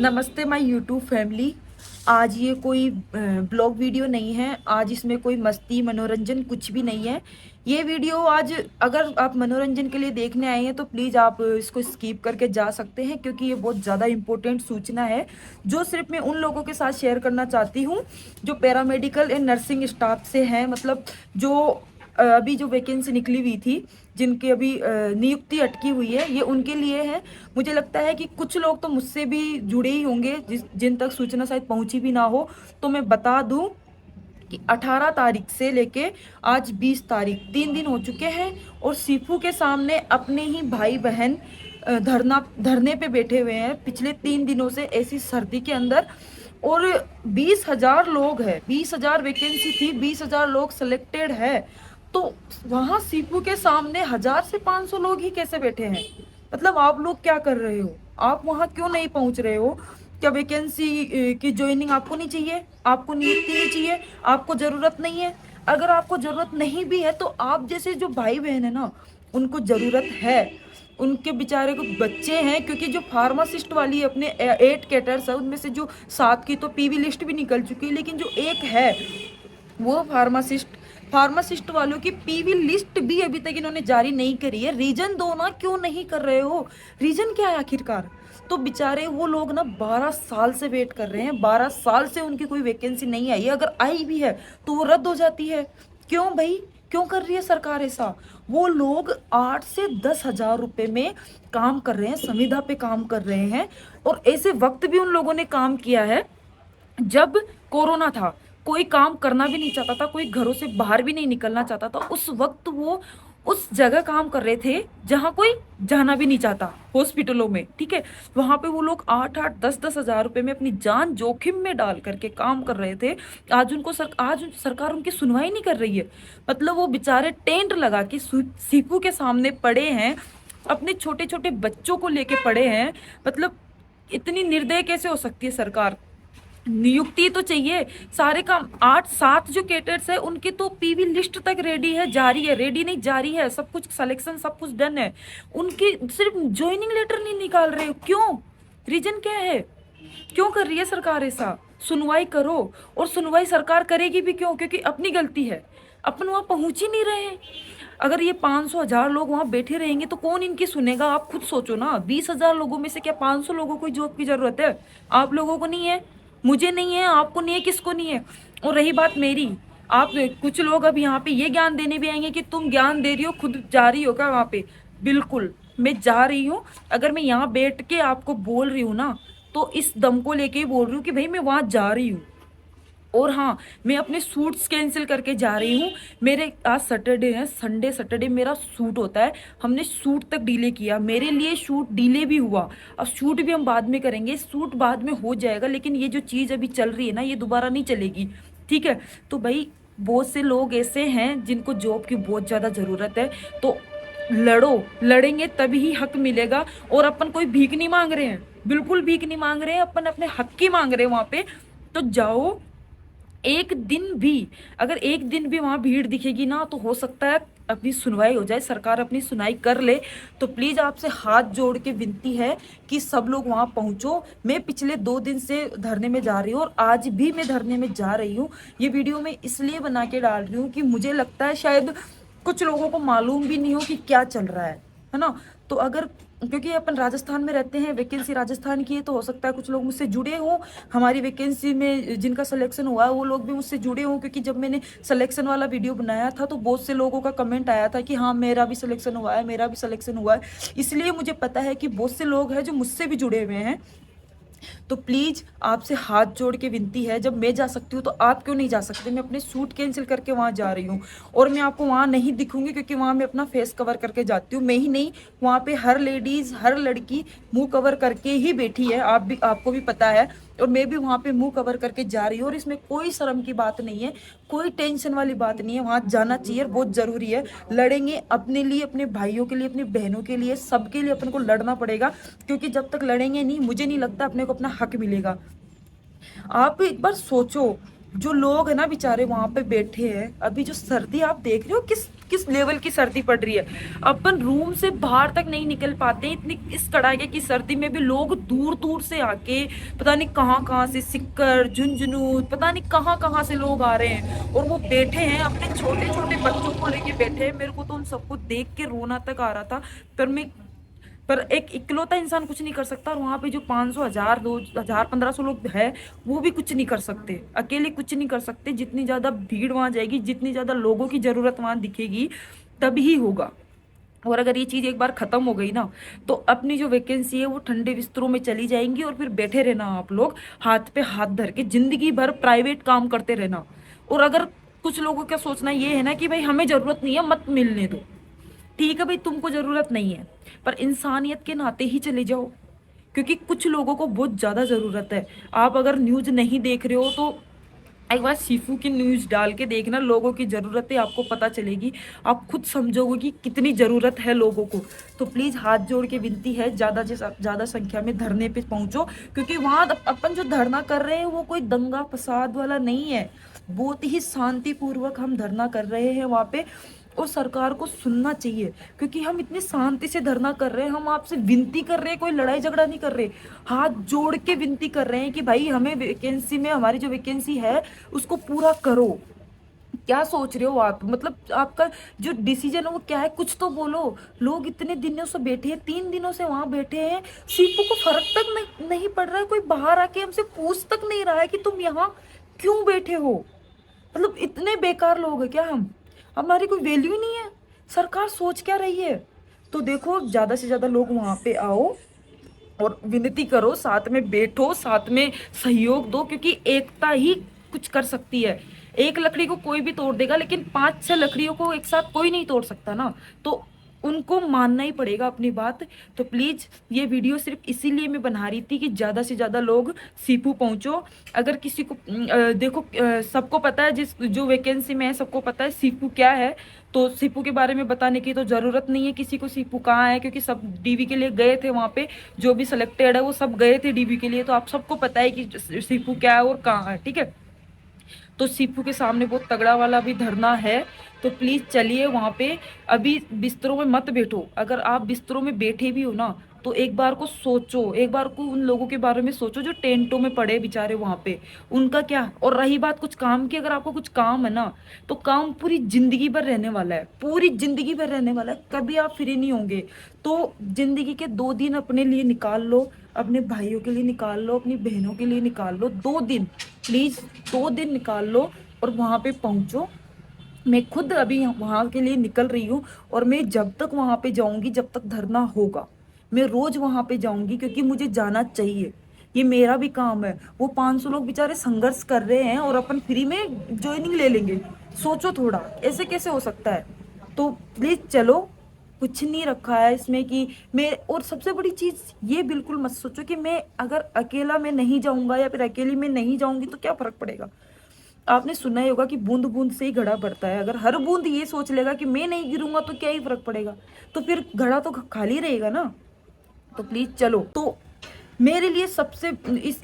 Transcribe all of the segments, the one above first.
नमस्ते my YouTube family. आज ये कोई ब्लॉग वीडियो नहीं है। आज इसमें कोई मस्ती मनोरंजन कुछ भी नहीं है। ये वीडियो आज अगर आप मनोरंजन के लिए देखने आए हैं तो प्लीज़ आप इसको स्किप करके जा सकते हैं, क्योंकि ये बहुत ज़्यादा इम्पोर्टेंट सूचना है जो सिर्फ मैं उन लोगों के साथ शेयर करना चाहती हूँ जो पैरामेडिकल एंड नर्सिंग स्टाफ से हैं। मतलब जो अभी जो वैकेंसी निकली हुई थी, जिनकी अभी नियुक्ति अटकी हुई है, ये उनके लिए है। मुझे लगता है कि कुछ लोग तो मुझसे भी जुड़े ही होंगे जिन तक सूचना शायद पहुंची भी ना हो। तो मैं बता दूं कि 18 तारीख से लेके आज 20 तारीख 3 दिन हो चुके हैं और सीफू के सामने अपने ही भाई बहन धरने पे बैठे हुए हैं पिछले 3 दिनों से, ऐसी सर्दी के अंदर। और 20,000 लोग हैं, 20,000 वैकेंसी थी, 20,000 लोग सिलेक्टेड है। तो वहां सीपू के सामने 1000 से 500 लोग ही कैसे बैठे हैं? मतलब आप लोग क्या कर रहे हो? आप वहां क्यों नहीं पहुंच रहे हो? क्या वैकेंसी की ज्वाइनिंग आपको नहीं चाहिए? आपको नियुक्ति नहीं चाहिए? आपको जरूरत नहीं है? अगर आपको जरूरत नहीं भी है तो आप जैसे जो भाई बहन है ना, उनको जरूरत है। उनके बेचारे को बच्चे हैं, क्योंकि जो फार्मासिस्ट वाली अपने 8 कैटर्स है उनमें से जो 7 की तो पीवी लिस्ट भी निकल चुकी है, लेकिन जो एक है वो फार्मासिस्ट वालों की पीवी लिस्ट भी अभी तक इन्होंने जारी नहीं करी है। रीजन दो ना, क्यों नहीं कर रहे हो? रीजन क्या है आखिरकार? तो बेचारे वो लोग ना 12 साल से वेट कर रहे हैं, 12 साल से उनकी कोई वैकेंसी नहीं आई है। अगर आई भी है तो वो रद्द हो जाती है। क्यों भाई? क्यों कर रही है सरकार ऐसा? वो लोग 8 से 10 हजार रुपए में काम कर रहे हैं, संविदा पे काम कर रहे हैं। और ऐसे वक्त भी उन लोगों ने काम किया है जब कोरोना था, कोई काम करना भी नहीं चाहता था, कोई घरों से बाहर भी नहीं निकलना चाहता था। उस वक्त वो उस जगह काम कर रहे थे जहां कोई जाना भी नहीं चाहता, हॉस्पिटलों में। ठीक है, वहां पे वो लोग 8-8 10-10 हजार रुपए में अपनी जान जोखिम में डाल करके काम कर रहे थे। आज सरकार उनकी सुनवाई नहीं कर रही है। मतलब वो बेचारे टेंट लगा के सीपू के सामने पड़े हैं, अपने छोटे छोटे बच्चों को लेके पड़े हैं। मतलब इतनी निर्दय कैसे हो सकती है सरकार? नियुक्ति तो चाहिए, सारे काम 8-7 जो कैडेट्स है उनकी तो पीवी लिस्ट तक रेडी है, जारी है, रेडी नहीं जारी है, सब कुछ सिलेक्शन सब कुछ डन है। उनकी सिर्फ ज्वाइनिंग लेटर नहीं निकाल रहे हो, क्यों? रीजन क्या है? क्यों कर रही है सरकार ऐसा? सुनवाई करो। और सुनवाई सरकार करेगी भी क्यों? क्योंकि अपनी गलती है, अपन वहां पहुंच ही नहीं रहे हैं। अगर ये 500 1000 लोग वहां बैठे रहेंगे तो कौन इनकी सुनेगा? आप खुद सोचो ना, 20,000 लोगों में से क्या 500 लोगों को जॉब की जरूरत है? आप लोगों को नहीं है, मुझे नहीं है, आपको नहीं है, किसको नहीं है? और रही बात मेरी, आप कुछ लोग अब यहाँ पे ये ज्ञान देने भी आएंगे कि तुम ज्ञान दे रही हो, खुद जा रही हो क्या वहाँ पे? बिल्कुल मैं जा रही हूँ। अगर मैं यहाँ बैठ के आपको बोल रही हूँ ना, तो इस दम को लेके ही बोल रही हूँ कि भाई मैं वहां जा रही हूँ। और हाँ, मैं अपने सूट्स कैंसिल करके जा रही हूँ। मेरे आज सैटरडे है, संडे सैटरडे मेरा शूट होता है। हमने शूट तक डिले किया, मेरे लिए शूट डिले भी हुआ। अब शूट भी हम बाद में करेंगे, शूट बाद में हो जाएगा, लेकिन ये जो चीज़ अभी चल रही है ना, ये दोबारा नहीं चलेगी। ठीक है? तो भाई बहुत से लोग ऐसे हैं जिनको जॉब की बहुत ज़्यादा ज़रूरत है। तो लड़ो, लड़ेंगे तभी ही हक मिलेगा। और अपन कोई भीख नहीं मांग रहे हैं, बिल्कुल भीख नहीं मांग रहे हैं, अपन अपने हक की मांग रहे हैं वहां पे। तो जाओ। एक दिन भी, अगर एक दिन भी वहां भीड़ दिखेगी ना, तो हो सकता है अपनी सुनवाई हो जाए, सरकार अपनी सुनवाई कर ले। तो प्लीज आपसे हाथ जोड़ के विनती है कि सब लोग वहां पहुंचो। मैं पिछले 2 दिन से धरने में जा रही हूँ और आज भी मैं धरने में जा रही हूँ। ये वीडियो मैं इसलिए बना के डाल रही हूँ कि मुझे लगता है शायद कुछ लोगों को मालूम भी नहीं हो कि क्या चल रहा है ना? तो अगर, क्योंकि अपन राजस्थान में रहते हैं, वैकेंसी राजस्थान की है, तो हो सकता है कुछ लोग मुझसे जुड़े हों। हमारी वैकेंसी में जिनका सिलेक्शन हुआ है वो लोग भी मुझसे जुड़े हों, क्योंकि जब मैंने सिलेक्शन वाला वीडियो बनाया था तो बहुत से लोगों का कमेंट आया था कि हाँ मेरा भी सिलेक्शन हुआ है, मेरा भी सिलेक्शन हुआ है। इसलिए मुझे पता है कि बहुत से लोग हैं जो मुझसे भी जुड़े हुए हैं। तो प्लीज आपसे हाथ जोड़ के विनती है, जब मैं जा सकती हूँ तो आप क्यों नहीं जा सकते? मैं अपने सूट कैंसिल करके वहां जा रही हूँ और मैं आपको वहां नहीं दिखूंगी, क्योंकि वहां मैं अपना फेस कवर करके जाती हूँ। मैं ही नहीं, वहां पे हर लेडीज हर लड़की मुंह कवर करके ही बैठी है, आपको भी पता है। और मैं भी वहां पे मुंह कवर करके जा रही हूँ और इसमें कोई शर्म की बात नहीं है, कोई टेंशन वाली बात नहीं है। वहां जाना चाहिए, बहुत जरूरी है। लड़ेंगे अपने लिए, अपने भाइयों के लिए, अपनी बहनों के लिए, सबके लिए अपन को लड़ना पड़ेगा, क्योंकि जब तक लड़ेंगे नहीं, मुझे नहीं लगता अपने को अपना हक मिलेगा। आप एक बार सोचो, जो लोग है ना बेचारे वहां पे बैठे हैं, अभी जो सर्दी आप देख रहे हो किस किस लेवल की सर्दी पड़ रही है। अपन रूम से बाहर तक नहीं निकल पाते, इतनी इस कड़ाके की सर्दी में भी लोग दूर दूर से आके पता नहीं कहाँ कहाँ से, सिक्कर, झुंझुनू, पता नहीं कहाँ कहाँ से लोग आ रहे हैं और वो बैठे हैं, अपने छोटे छोटे बच्चों को लेके बैठे हैं। मेरे को तो उन सबको देख के रोना तक आ रहा था। पर एक इकलौता इंसान कुछ नहीं कर सकता, और वहां पे जो 500, 1000, 2000, 1500 लोग हैं वो भी कुछ नहीं कर सकते, अकेले कुछ नहीं कर सकते। जितनी ज्यादा भीड़ वहां जाएगी, जितनी ज्यादा लोगों की जरूरत वहां दिखेगी, तभी होगा। और अगर ये चीज एक बार खत्म हो गई ना, तो अपनी जो वैकेंसी है वो ठंडे बिस्तरों में चली जाएंगी, और फिर बैठे रहना आप लोग हाथ पे हाथ धर के, जिंदगी भर प्राइवेट काम करते रहना। और अगर कुछ लोगों का सोचना ये है ना कि भाई हमें जरूरत नहीं है, मत मिलने दो, ठीक है भाई, तुमको जरूरत नहीं है, पर इंसानियत के नाते ही चले जाओ, क्योंकि कुछ लोगों को बहुत ज्यादा जरूरत है। आप अगर न्यूज नहीं देख रहे हो तो एक बार सीफू की न्यूज डाल के देखना, लोगों की जरूरतें आपको पता चलेगी, आप खुद समझोगे कि कितनी जरूरत है लोगों को। तो प्लीज हाथ जोड़ के विनती है, ज्यादा से ज्यादा संख्या में धरने पे पहुंचो, क्योंकि वहां अपन जो धरना कर रहे हैं वो कोई दंगा फसाद वाला नहीं है, बहुत ही शांतिपूर्वक हम धरना कर रहे हैं वहां पे। और सरकार को सुनना चाहिए, क्योंकि हम इतनी शांति से धरना कर रहे हैं, हम आपसे विनती कर रहे हैं, कोई लड़ाई झगड़ा नहीं कर रहे, हाथ जोड़ के विनती कर रहे हैं कि भाई हमें वैकेंसी में, हमारी जो वैकेंसी है उसको पूरा करो। क्या सोच रहे हो आप, मतलब आपका जो डिसीजन है वो क्या है, कुछ तो बोलो। लोग इतने दिनों से बैठे हैं, 3 दिनों से वहां बैठे हैं, सीपू को फर्क तक नहीं पड़ रहा है, कोई बाहर आके हमसे पूछ तक नहीं रहा है कि तुम यहाँ क्यों बैठे हो। मतलब इतने बेकार लोग हैं क्या हम, हमारी कोई वैल्यू ही नहीं है। सरकार सोच क्या रही है। तो देखो, ज्यादा से ज्यादा लोग वहां पे आओ और विनती करो, साथ में बैठो, साथ में सहयोग दो, क्योंकि एकता ही कुछ कर सकती है। एक लकड़ी को कोई भी तोड़ देगा, लेकिन 5-6 लकड़ियों को एक साथ कोई नहीं तोड़ सकता ना, तो उनको मानना ही पड़ेगा अपनी बात। तो प्लीज ये वीडियो सिर्फ इसीलिए मैं बना रही थी कि ज्यादा से ज्यादा लोग सीपू पहुंचो। अगर किसी को देखो, सबको पता है, जिस जो वैकेंसी में है सबको पता है सीपू क्या है, तो सीपू के बारे में बताने की तो जरूरत नहीं है किसी को, सीपू कहाँ है, क्योंकि सब डीवी के लिए गए थे वहां पे, जो भी सिलेक्टेड है वो सब गए थे डीवी के लिए, तो आप सबको पता है कि सीपू क्या है और कहाँ है, ठीक है। तो सीपू के सामने बहुत तगड़ा वाला भी धरना है, तो प्लीज चलिए वहां पे। अभी बिस्तरों में मत बैठो, अगर आप बिस्तरों में बैठे भी हो ना, तो एक बार को सोचो, एक बार को उन लोगों के बारे में सोचो जो टेंटों में पड़े बेचारे वहां पे, उनका क्या। और रही बात कुछ काम की, अगर आपको कुछ काम है ना, तो काम पूरी जिंदगी भर रहने वाला है, पूरी जिंदगी भर रहने वाला है, कभी आप फ्री नहीं होंगे। तो जिंदगी के 2 दिन अपने लिए निकाल लो, अपने भाइयों के लिए निकाल लो, अपनी बहनों के लिए निकाल लो, 2 दिन, प्लीज 2 दिन निकाल लो और वहां पे पहुंचो। मैं खुद अभी वहां के लिए निकल रही हूँ, और मैं जब तक वहां पे जाऊंगी, जब तक धरना होगा, मैं रोज वहां पे जाऊंगी, क्योंकि मुझे जाना चाहिए, ये मेरा भी काम है। वो 500 लोग बेचारे संघर्ष कर रहे हैं और अपन फ्री में ज्वाइनिंग ले लेंगे, सोचो थोड़ा, ऐसे कैसे हो सकता है। तो प्लीज चलो, कुछ नहीं रखा है इसमें कि मैं, और सबसे बड़ी चीज ये बिल्कुल मत सोचो कि मैं अगर अकेला मैं नहीं जाऊंगा या फिर अकेली मैं नहीं जाऊंगी तो क्या फर्क पड़ेगा। आपने सुना ही होगा कि बूंद बूंद से ही घड़ा भरता है, अगर हर बूंद ये सोच लेगा कि मैं नहीं गिरूंगा तो क्या ही फर्क पड़ेगा, तो फिर घड़ा तो खाली रहेगा ना। तो प्लीज चलो। तो मेरे लिए सबसे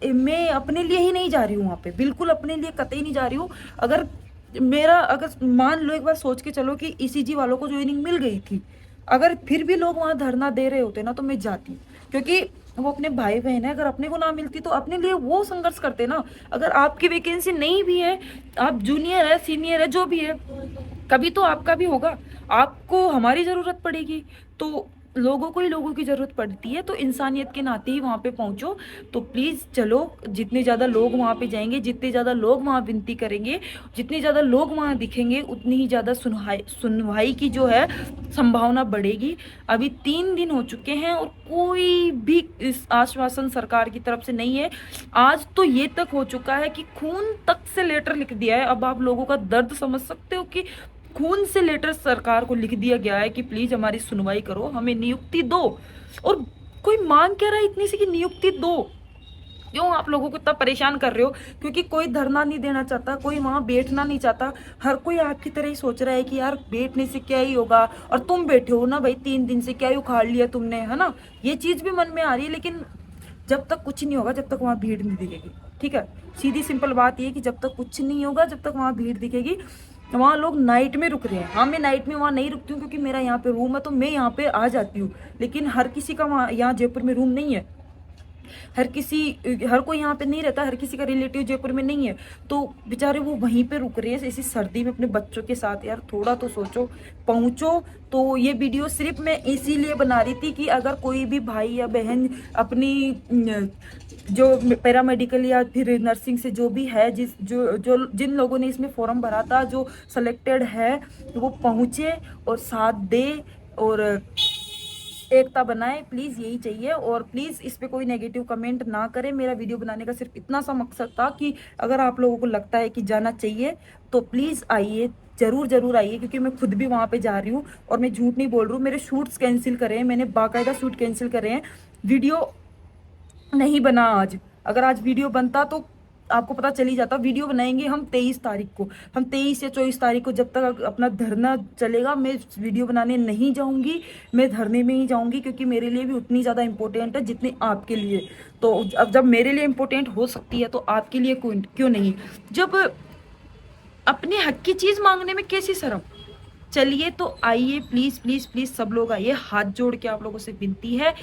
मैं अपने लिए ही नहीं जा रही हूँ वहां पे, बिल्कुल अपने लिए कतई नहीं जा रही हूँ। अगर अगर मान लो, एक बार सोच के चलो कि ईसीजी वालों को ज्वाइनिंग मिल गई थी, अगर फिर भी लोग वहां धरना दे रहे होते ना, तो मैं जाती, क्योंकि वो अपने भाई बहन है। अगर अपने को ना मिलती तो अपने लिए वो संघर्ष करते ना। अगर आपकी वैकेंसी नहीं भी है, आप जूनियर है, सीनियर है, जो भी है, कभी तो आपका भी होगा, आपको हमारी जरूरत पड़ेगी, तो लोगों को ही लोगों की जरूरत पड़ती है, तो इंसानियत के नाते ही वहां पे पहुंचो। तो प्लीज चलो, जितने ज्यादा लोग वहां पे जाएंगे, जितने ज्यादा लोग वहां विनती करेंगे, जितने ज्यादा लोग वहां दिखेंगे, उतनी ही ज्यादा सुनवाई की जो है संभावना बढ़ेगी। अभी 3 दिन हो चुके हैं और कोई भी इस आश्वासन सरकार की तरफ से नहीं है। आज तो ये तक हो चुका है कि खून तक से लेटर लिख दिया है। अब आप लोगों का दर्द समझ सकते हो कि खून से लेटर सरकार को लिख दिया गया है कि प्लीज हमारी सुनवाई करो, हमें नियुक्ति दो। और कोई मांग क्या रहा है इतनी सी कि नियुक्ति दो। क्यों आप लोगों को इतना परेशान कर रहे हो? क्योंकि कोई धरना नहीं देना चाहता, कोई वहां बैठना नहीं चाहता, हर कोई आपकी तरह ही सोच रहा है कि यार बैठने से क्या ही होगा, और तुम बैठे हो ना भाई 3 दिन से, क्या ही उखाड़ लिया तुमने, है ना। ये चीज भी मन में आ रही है, लेकिन जब तक कुछ नहीं होगा, जब तक वहां भीड़ नहीं दिखेगी, ठीक है, सीधी सिंपल बात ये कि जब तक कुछ नहीं होगा, जब तक वहां भीड़ दिखेगी, वहाँ लोग नाइट में रुक रहे हैं। हाँ, मैं नाइट में वहाँ नहीं रुकती हूँ क्योंकि मेरा यहाँ पे रूम है, तो मैं यहाँ पे आ जाती हूँ, लेकिन हर किसी का वहाँ यहाँ जयपुर में रूम नहीं है। हर कोई यहाँ पे नहीं रहता, हर किसी का रिलेटिव जयपुर में नहीं है, तो बेचारे वो वहीं पे रुक रहे हैं ऐसी सर्दी में अपने बच्चों के साथ। यार थोड़ा तो सोचो, पहुँचो। तो ये वीडियो सिर्फ मैं इसीलिए बना रही थी कि अगर कोई भी भाई या बहन अपनी जो पैरामेडिकल या फिर नर्सिंग से जो भी है, जिन लोगों ने इसमें फॉर्म भरा था, जो सेलेक्टेड है, वो पहुँचे और साथ दे और एकता बनाए, प्लीज़ यही चाहिए। और प्लीज़ इस पे कोई नेगेटिव कमेंट ना करें। मेरा वीडियो बनाने का सिर्फ इतना सा मकसद था कि अगर आप लोगों को लगता है कि जाना चाहिए तो प्लीज़ आइए, ज़रूर आइए, क्योंकि मैं खुद भी वहाँ पे जा रही हूँ और मैं झूठ नहीं बोल रही हूँ। मेरे शूट्स कैंसिल करे हैं, मैंने बाकायदा शूट कैंसिल करे हैं। वीडियो नहीं बना आज, अगर आज वीडियो बनता तो आपको पता चली जाता। वीडियो बनाएंगे हम 23 तारीख को, हम 23 या 24 तारीख को, जब तक अपना धरना चलेगा मैं वीडियो बनाने नहीं जाऊंगी, मैं धरने में ही जाऊंगी, क्योंकि मेरे लिए भी उतनी ज़्यादा इंपॉर्टेंट है जितनी आपके लिए। तो अब जब मेरे लिए इंपॉर्टेंट हो सकती है तो आपके लिए क्यों नहीं। जब अपने हक की चीज़ मांगने में कैसी शर्म। चलिए तो आइए, प्लीज़ प्लीज़ प्लीज़ सब लोग आइए, हाथ जोड़ के आप लोगों से विनती है।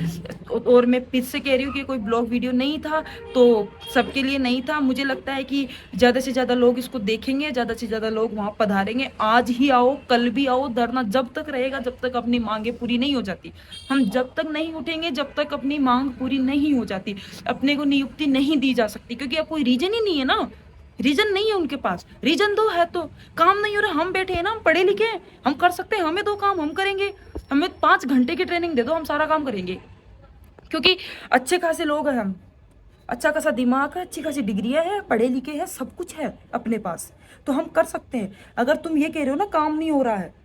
और मैं फिर से कह रही हूँ कि कोई ब्लॉग वीडियो नहीं था, तो सबके लिए नहीं था। मुझे लगता है कि ज़्यादा से ज़्यादा लोग इसको देखेंगे, ज़्यादा से ज़्यादा लोग वहाँ पधारेंगे। आज ही आओ, कल भी आओ, धरना जब तक रहेगा, जब तक अपनी मांगें पूरी नहीं हो जाती। हम जब तक नहीं उठेंगे, जब तक अपनी मांग पूरी नहीं हो जाती, अपने को नियुक्ति नहीं दी जा सकती, क्योंकि अब कोई रीजन ही नहीं है ना। रीजन नहीं है उनके पास, रीजन दो है तो काम नहीं हो रहा। हम बैठे हैं ना, हम पढ़े लिखे हैं, हम कर सकते हैं, हमें दो काम, हम करेंगे। हमें 5 घंटे की ट्रेनिंग दे दो, हम सारा काम करेंगे, क्योंकि अच्छे खासे लोग हैं हम, अच्छा खासा दिमाग है, अच्छी खासी डिग्रियां है, पढ़े लिखे हैं, सब कुछ है अपने पास, तो हम कर सकते हैं। अगर तुम ये कह रहे हो ना काम नहीं हो रहा है,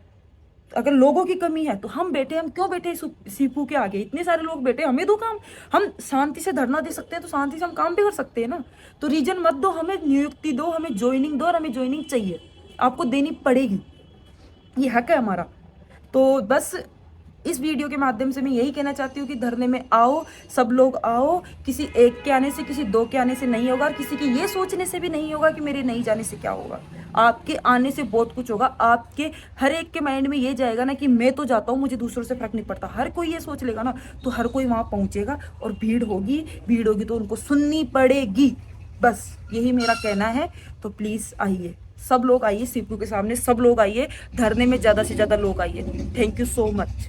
अगर लोगों की कमी है तो हम बैठे, हम क्यों बैठे सीपू के आगे, इतने सारे लोग बैठे, हमें दो काम। हम शांति से धरना दे सकते हैं तो शांति से हम काम भी कर सकते हैं ना। तो रीजन मत दो, हमें नियुक्ति दो, हमें ज्वाइनिंग दो, और हमें ज्वाइनिंग चाहिए, आपको देनी पड़ेगी, ये हक है हमारा। तो बस इस वीडियो के माध्यम से मैं यही कहना चाहती हूँ कि धरने में आओ, सब लोग आओ। किसी एक के आने से, किसी दो के आने से नहीं होगा, और किसी के ये सोचने से भी नहीं होगा कि मेरे नहीं जाने से क्या होगा। आपके आने से बहुत कुछ होगा। आपके हर एक के माइंड में ये जाएगा ना कि मैं तो जाता हूँ, मुझे दूसरों से फर्क नहीं पड़ता। हर कोई ये सोच लेगा ना, तो हर कोई वहाँ पहुँचेगा और भीड़ होगी तो उनको सुननी पड़ेगी। बस यही मेरा कहना है। तो प्लीज़ आइए, सब लोग आइए, सीपू के सामने सब लोग आइए, धरने में ज़्यादा से ज़्यादा लोग आइए। Thank you so much.